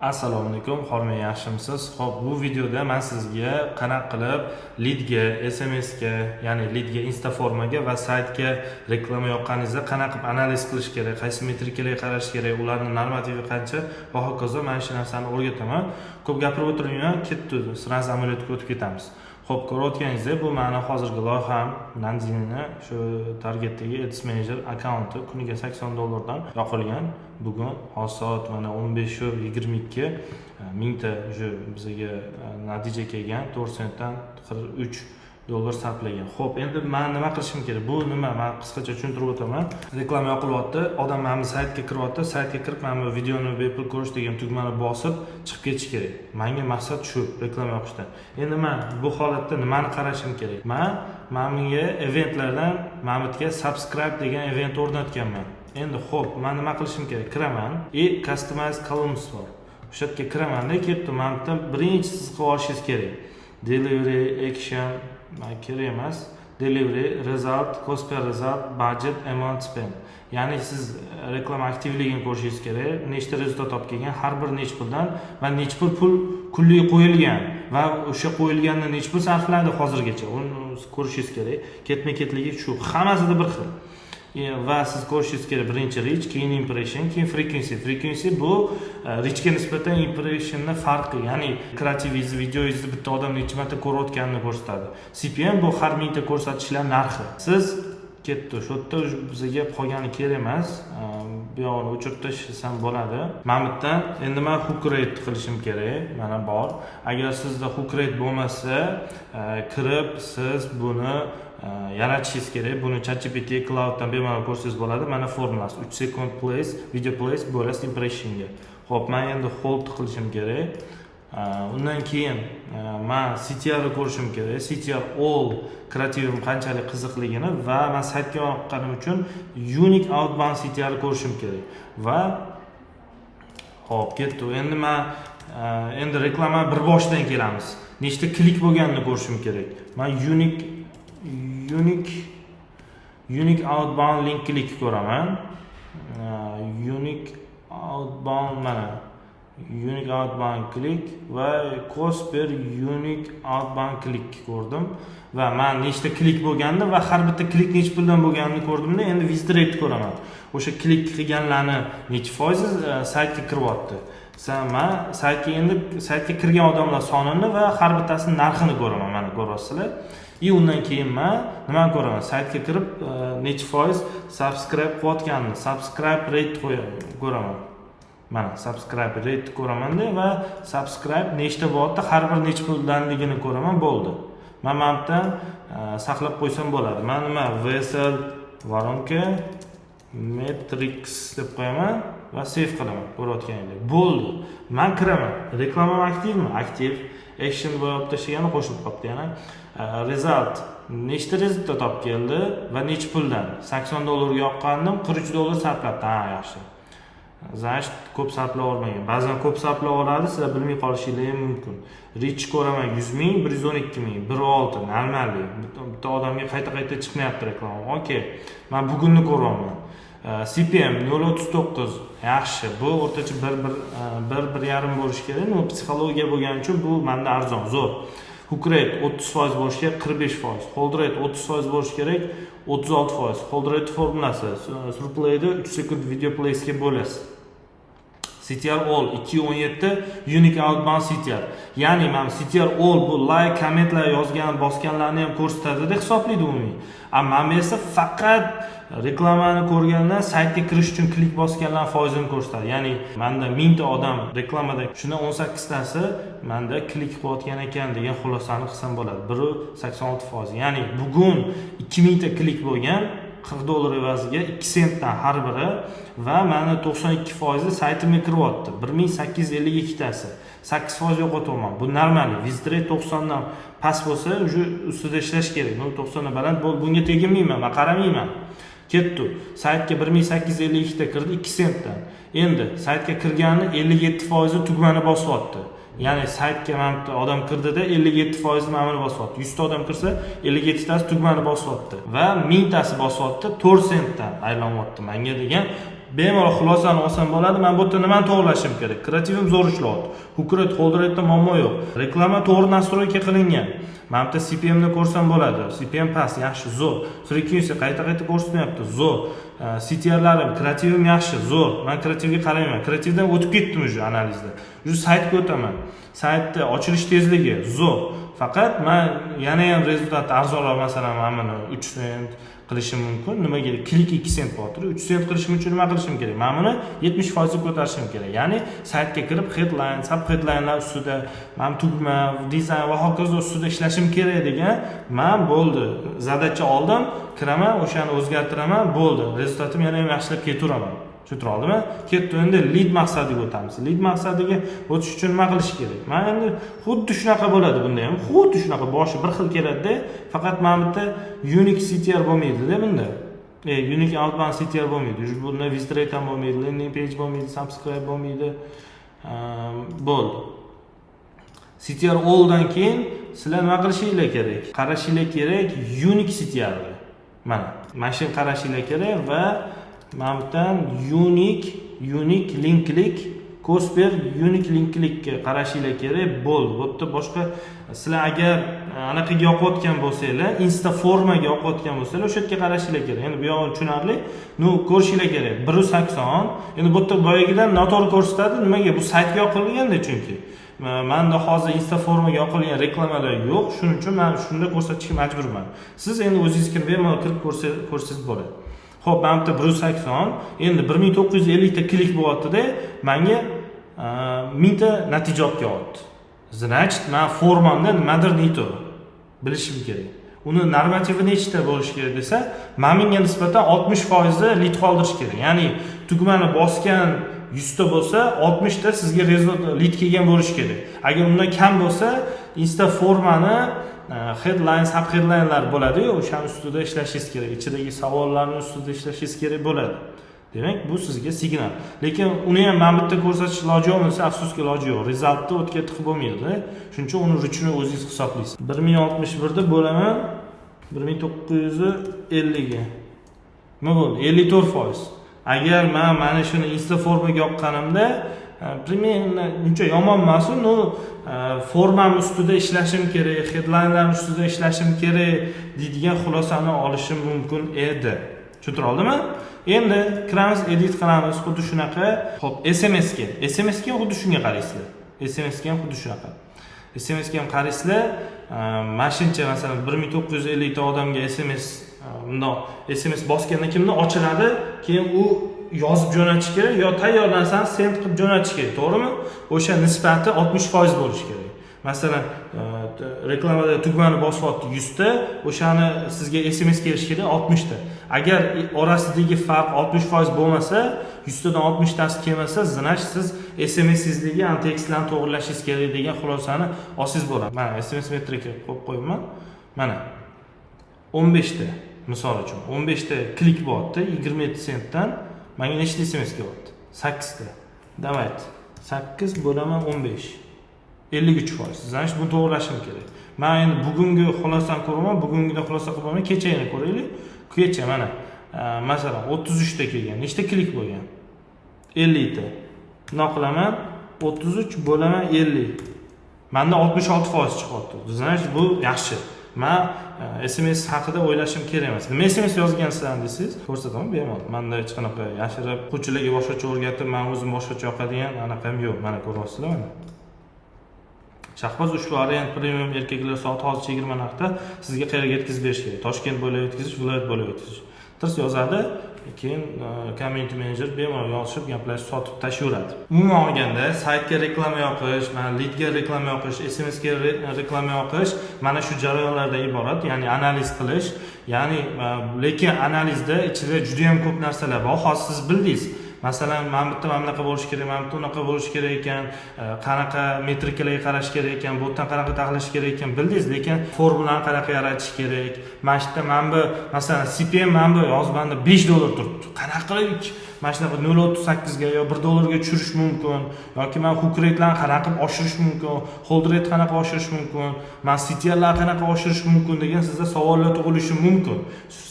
Assalomu alaykum, xormay yaxshimisiz? Xo'p, bu videoda men sizga qanaqa qilib leadga, SMSga, ya'ni leadga, Instaformaga va saytga reklama yoqqaningizda qanaqa qilib analiz qilish kerak, qaysi metrikalarga qarash kerak, ularning normativi qancha va hokazo mana shu narsani o'rgataman. Ko'p gapirib o'tirmayman, ketdi, sraz amaliyotga o'tib ketamiz. Xo'p, ko'rayotganingizdek, bu meni hozirgi loyiham Nandinni shu targetdagi Ads Manager akkaunti kuniga $80 dan yoqilgan. Bugun soat mana 15:22 mingta bizga natija kelgan, 4 sentdan $43 sarflagan. Xo'p, endi men nima qilishim kerak? Bu nima? Men qisqacha tushuntirib o'taman. Reklama yoqilyapti, odam mana bu saytga kiryapti, saytga kirib mana bu videoni bepul ko'rish degan tugmani bosib chiqib ketish kerak. Menga maqsad shu, reklama yoqishdan. Endi men bu holatda nimani qarashim kerak? Menga eventlardan Mamutga subscribe degan event o'rnatganman. Endi xo'p, men nima qilishim kerak? Kiraman, customize columns bor. O'sha yerga kiramanda ketdi, Mamutdan birinchi siz qilib olishingiz kerak. Delivery, action, kerak emas. Delivery, result, cost per result, budget, amount spent. Ya'ni siz reklama aktivligini ko'rishingiz kerak. Nechta rezultat olib kelgan, har bir nech puldan va nech pul kulli qo'yilgan va o'sha qo'yilgandan nech pul sarflandi hozirgacha. Uni ko'rishingiz kerak. Ketma-ketligi shu. Hammasida bir xil. Va siz ko'rishingiz kerak birinchi reach, keyin impression, keyin frequency. Frequency bu reachga nisbatan impressionni farqi, ya'ni kreativingizni, videoyingizni bitta odam necha marta ko'rayotganini ko'rsatadi. CPM bu har mingta ko'rsatishlar narxi. Siz ketdi, shu yerda bizga qolgani kerak emas. Bu yo'g'ini o'chirib tashlasham bo'ladi. Mamutdan endi men hook rate qilishim kerak. Mana bor. Agar sizda hook rate bo'lmasa, kirib siz buni yaratishingiz kerak. Buni ChatGPT Clouddan bemalol ko'rsangiz bo'ladi. Mana formulasi 3 second place, video place bo'las impressionga. Xo'p, men endi hold qilishim kerak. Undan keyin men CTR ni ko'rishim kerak. CTR all kreativim qanchalik qiziqligini va men saytga yoqqanim uchun unique outbound CTR ni ko'rishim kerak. Va xo'p, ketdi. Endi men endi reklama bir boshdan kelamiz. Nechta klik bo'lganini ko'rishim kerak. Men unique outbound link click ko'raman. Unique outbound mana unique outbound click va cost per unique outbound click ko'rdim va men nechta klik bo'lganini va har bitta klik nech puldan bo'lganini ko'rdimda, endi visit rate ko'raman. O'sha klik qilganlarni necha foizi saytga kiryapti. Men saytga kirgan odamlar sonini va har bittasining narxini ko'raman. Mana ko'ryapsizlar. Undan keyin men nima ko'raman? Saytga kirib necha foiz subscribe qilayotganini, subscribe rate ko'raman. Mana subscribe rate ko'raman-da va subscribe nechta bo'lyapti, har bir necha puldanligini ko'raman, bo'ldi. Men Mamutdan saqlab qo'ysam bo'ladi. Men nima VSL воронка metrics deb qo'yaman va save qilaman. Ko'rayotganingizdek. Bo'ldi. Men kiraman. Reklamam aktivmi? Aktiv. Action bo'lib tashlagani qo'shilib qolibdi yana. Result nechta rezultat olib keldi va necha puldan? $80 yoqqandim, $43 sarflabdi. Ha, yaxshi. Значит, ko'p sarflab olmagan. Ba'zan ko'p sarflab oladi, sizlar bilmay qolishingiz ham mumkin. Reach ko'raman 100 ming, 112 ming, 1.6 normalli. Bitta odamga qayta-qayta chiqmayapti reklama. Okey. Men bugunni ko'ryapman. CPM 0.39 yaxshi. Bu o'rtacha 1.5 bo'lish kerak. Bu psixologiya bo'lgani uchun bu menda arzon, zo'r. Hook rate 30% bo'lish kerak, 45%. Hold rate 30% bo'lish kerak, 36%. Hold rate formulasi surplayda 3 sekund video plays ga bo'lasiz. CTR all 2.17 unique outbound CTR. Ya'ni men CTR all bu like, kommentlar yozgan, bosganlarni ham ko'rsatadi hisoblaydi umumiy. Ammo men esa faqat reklamani ko'rganlar, saytga kirish uchun klik bosganlar foizini ko'rsatadi. Ya'ni menda 1000 ta odam reklamada, shundan 18 tasi menda klik qilayotgan ekan degan xulosani qilsam bo'ladi. Biri 86%. Ya'ni bugun 2000 ta klik bo'lgan, $40 evaziga 2 sentdan har biri va meni 92% saytimga kiryapti. 1852 tasi. 8% yo'qotyapman. Bu normal. Visit rate 90 dan past bo'lsa, ustida ishlash kerak. 90 dan baland bunga teginmayman, men qaramayman. Ketdi. Saytga 1852 ta kirdi 2 sentdan. Endi saytga kirgani 57% tugmani bosyapti. Ya'ni saytga mana odam kirdida 57% ma'muni bosyapti. 100 ta odam kirsa 57 tasi tugmani bosyapti va 1000 tasi bosyapti 4 sentdan aylanyapti. Menga degan bemalol xulosani olsam bo'ladi. Men bu yerda nimani to'g'rilashim kerak? Kreativim zo'r ishlayapti. Hukret holderayotda muammo yo'q. Reklama to'g'ri nastroyga qilingan. Men bitta CPM ni ko'rsam bo'ladi. CPM past, yaxshi, zo'r. Frequency qayta-qayta ko'rsatmayapti, zo'r. CTR'larim, kreativim yaxshi, zo'r. Men kreativga qarayman. Kreativdan o'tib ketdim уже analizda. Уже saytga o'taman. Saytda ochilish tezligi zo'r. Faqat men yana ham rezultatni arzonroq, masalan, mana buni 3 sent qilishim mumkin. Nimaga? Klik 2 sent bo'lar. 3 sent qilishim uchun nima qilishim kerak? Men buni 70% ko'tarishim kerak. Ya'ni saytga kirib headline, sub headlinelar ustida, men tugma, dizayn va hokazo ustida ishlashim kerak degan, men bo'ldi. Zadacha oldim, kiraman, o'shani o'zgartiraman, bo'ldi. Rezultatim yana ham yaxshilab ketaveraman. Tushuntirib oldimmi? Ketdi, endi lead maqsadiga o'tamiz. Lead maqsadiga o'tish uchun nima qilish kerak? Men endi xuddi shunaqa bo'ladi bunda ham. Xuddi shunaqa boshi bir xil keladi-da, faqat men bitta unique CTR bo'lmaydi-da bunda. Unique outbound CTR bo'lmaydi. Bunda visit rate ham bo'lmaydi, landing page bo'lmaydi, subscribe bo'lmaydi. Bo'ldi. CTR all'dan keyin sizlar nima qilishinglar kerak? Qarashinglar kerak unique CTR ga. Mana shu qarashinglar kerak va Mamtan unique linklik Cosper unique linklikka qarashinglar kerak bo'ldi. Bu yerda boshqa sizlar agar anaqaga yoqayotgan bo'lsanglar, Insta formaga yoqayotgan bo'lsanglar, o'sha yerga qarashinglar kerak. Endi bu yo'q tushunarli. Ko'rishinglar kerak. 180. Endi bu yerda boyagidan noto'g'ri ko'rsatadi. Nimaga? Bu saytga yoqilganda chunki. Menda hozir Insta formaga yoqilgan reklamalar yo'q. Shuning uchun men shunda ko'rsatishga majburman. Siz endi o'zingiz bemalol kirib ko'rsangiz bo'ladi. Xo'p, men bitta 180, endi 1950 ta klik bo'lyapti-da, menga 1000 ta natija olib kelyapti. Значит, men formamda nimadir noto'g'ri bilishim kerak. Uni normativi nechta bo'lishi kerak desa, menga nisbatan 60% lead qoldirish kerak. Ya'ni tugmani bosgan 100 ta bo'lsa, 60 ta sizga lead kelgan bo'lishi kerak. Agar undan kam bo'lsa, Insta formani headline, sub headlinelar bo'ladi-yu, o'shaning ustida ishlashingiz kerak. Ichidagi savollarning ustida ishlashingiz kerak bo'ladi. Demak, bu sizga signal. Lekin uni ham men bitta ko'rsatish iloji yo'q bo'lsa, afsuski iloji yo'q. Resultni o'tga tiqib bo'lmaydi. Shuning uchun uni ruchni o'zingiz hisoblaysiz. 1061 da bo'laman 1950 ga. Nima bo'ldi? 54%. Agar men mana shuni Insta formaga yoqqanimda, примерно uncha yomon emas-ku, formam ustida ishlashim kerak, headlinelar ustida ishlashim kerak deydigan xulosani olishim mumkin edi. Tushuntirib oldimmi? Endi kiramiz, edit qilamiz, xuddi shunaqa. Xo'p, SMS ga xuddi shunga qaraysizlar. SMS ga ham xuddi shunaqa. SMS ga ham qaraysizlar. Mashincha masalan 1950 ta odamga SMS bundoq SMS bosganda kimda ochiladi, keyin u yozib jo'natish kerak yo tayyor narsani send qilib jo'natish kerak, to'g'rimi? O'sha nisbati 60% bo'lishi kerak. Masalan, reklamada tugmani bosyapti 100 ta, o'shani sizga SMS kelishi kerak 60 ta. Agar orasidagi farq 60% bo'lmasa, 100 tadan 60 tasi kelmasa, значит siz SMS-sizligi tekstlarni to'g'rilashingiz kerak degan xulosani olsangiz bo'ladi. Mana SMS metrika qo'yib qo'yaman. Mana 15 ta, misol uchun 15 ta klik bo'lyapti 27 sentdan. Menga nechta SMS kelyapti? 8 ta. Давайте. 8 bo'laman 15. 53%. Значит, buni to'g'rilashim kerak. Men endi bugungi xulosani ko'raman, bugungidan xulosa qilmayman, kechagini ko'raylik. Kecha mana masalan 33 ta kelgan. Nechta klik bo'lgan? 50 ta. Nima qilaman? 33 bo'laman 50. Menda 66% chiqyapti. Значит, bu yaxshi. Men SMS haqida o'ylashim kerak emas. Nima SMS yozgansizlar desangiz, ko'rsataman bemalol. Menda hech qanaqa yashirib, qo'chilarga boshqacha o'rgatib, men o'zim boshqacha yoqadigan anaqam yo'q. Mana ko'ryapsizlar mana. Shahboz ushbu variant premium erkaklar soat hozircha 20 narxda sizga qayerga yetkazib berish kerak. Toshkent bo'ylab yetkazish, viloyat bo'ylab yetkazish. Tirs yozadi, keyin community manager bemalol yozib, gaplashib sotib tashlayveradi. Umuman olganda, saytga reklama yoqish, mana leadga reklama yoqish, SMSga reklama yoqish, mana shu jarayonlardan iborat, ya'ni analiz qilish, ya'ni lekin analizda ichida juda ham ko'p narsalar bor. Hozir siz bildingiz. Masalan, men bitta mamlaqa bo'lish kerak, men bitta unaqa bo'lish kerak ekan, qanaqa metrikalarga qarash kerak ekan, bu yerdan qanaqa taxlash kerak ekan bildingiz, lekin formulani qanaqa yaratish kerak. Mana bu masalan CPM mana bu yozib menda $5 turibdi. Qanaqa qilib mana shunaqa 0.38 ga yo $1 ga tushirish mumkin yoki men hook rate'larni qanaqa qilib oshirish mumkin, hold rate qanaqa oshirish mumkin, men CTR'larni qanaqa oshirish mumkin degan sizda savollar tug'ilishi mumkin.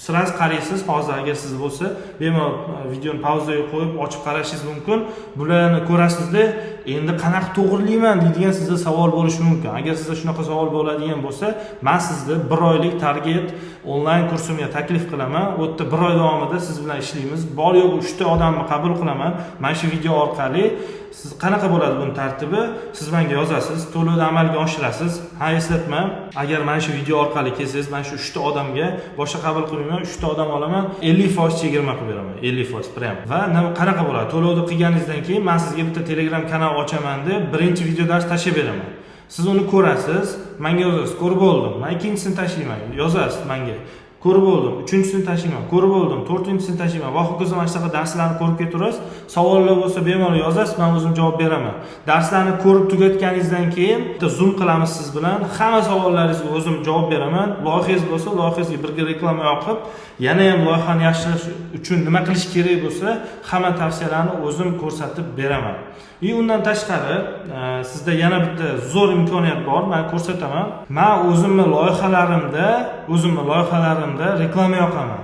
Siz qaraysiz, hozir agar siz bo'lsa, bemalol videoni pauzaga qo'yib ochib qarashingiz mumkin. Bularni ko'rasizda, endi qanaqa to'g'rilayman deydigan sizda savol bo'lishi mumkin. Agar sizda shunaqa savol bo'ladigan bo'lsa, men sizga 1 oylik target onlayn kursimga taklif qilaman. U yerda 1 oy davomida siz bilan ishlaymiz. Bor yo'q 3 ta odamni qabul qilaman. Mana shu video orqali siz qanaqa bo'ladi buning tartibi? Siz menga yozasiz, to'lovni amalga oshirasiz. Ha, eslatma, agar mana shu video orqali kelsangiz, mana shu 3 ta odamga boshqa qabul qilmayman, 3 ta odam olaman, 50% chegirma qilib beraman. 50% prям. Va qanaqa bo'ladi? To'lovni qilganingizdan keyin men sizga bitta Telegram kanal ochaman deb birinchi video dars tashib beraman. Siz uni ko'rasiz, menga yozasiz, ko'rib bo'ldim. Men ikkinchisini tashlayman, yozasiz menga. Ko'rib bo'ldim, 3-chisini tashlayman, ko'rib bo'ldim, 4-chisini tashlayman. Va ho'kiz mana shunaqa darslarni ko'rib keturasiz. Savollar bo'lsa bemalol yozasiz, men o'zim javob beraman. Darslarni ko'rib tugatganingizdan keyin Zoom qilamiz siz bilan. Hamma savollaringizga o'zim javob beraman. Loyihangiz bo'lsa, loyihangizga birga reklama yoqib, yana ham loyihani yaxshilash uchun nima qilish kerak bo'lsa, hamma tavsiyalarni o'zim ko'rsatib beraman. Undan tashqari, sizda yana bitta zo'r imkoniyat bor, men ko'rsataman. Men o'zimning loyihalarimda reklama yoqaman.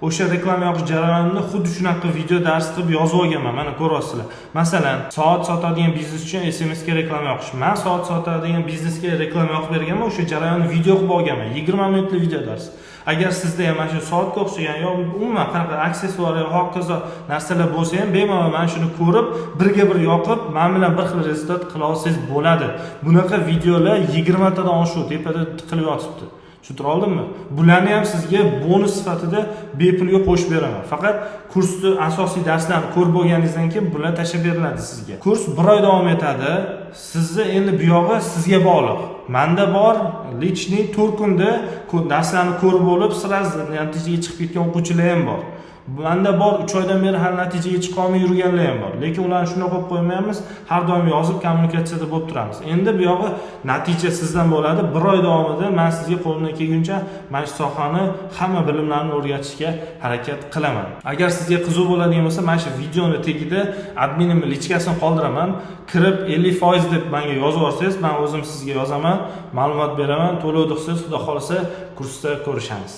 O'sha reklama yoqish jarayonini xuddi shunaqa video dars qilib yozib olganman. Mana ko'rasizlar. Masalan, soat sotadigan biznes uchun SMS ga reklama yoqish. Men soat sotadigan biznesga reklama yoqib berganman, o'sha jarayonni video qilib olganman. 20 minutlik video dars. Agar sizda ham mana shu soatga o'xshagan yo umuman qanaqa aksessuar yo hokazo narsalar bo'lsa ham, bemalol mana shuni ko'rib, birga bir yoqib, men bilan bir xil rezultat qila olsangiz bo'ladi. Bunaqa videolar 20 tadan oshiq tepada tiqilib yotibdi. Tushuntira oldimmi? Bularni ham sizga bonus sifatida bepulga qo'shib beraman. Faqat kursni asosiy darslarni ko'rib bo'lganingizdan keyin bular tashib beriladi sizga. Kurs 1 oy davom etadi. Sizni endi bu yog'i sizga bog'liq. Menda bor, lichniy 4 kunda darslarni ko'rib bo'lib, sразу natijaga chiqib ketgan o'quvchilar ham bor. Menda bor 3 oydan beri hali natijaga chiqa olmay yurganlar ham bor. Lekin ularni shunday qo'yib qo'ymaymiz, har doim yozib kommunikatsiyada bo'lib turamiz. Endi bu yog'i natija sizdan bo'ladi. 1 oy davomida men sizga qo'limdan kelguncha mana shu sohani hamma bilimlarni o'rgatishga harakat qilaman. Agar sizga qiziq bo'ladigan bo'lsa, mana shu videoni tagida adminimning lichkasini qoldiraman. Kirib 50% deb menga yozib olsangiz, men o'zim sizga yozaman, ma'lumot beraman, to'lov qilsangiz, xudo xolisa kursda ko'rishamiz.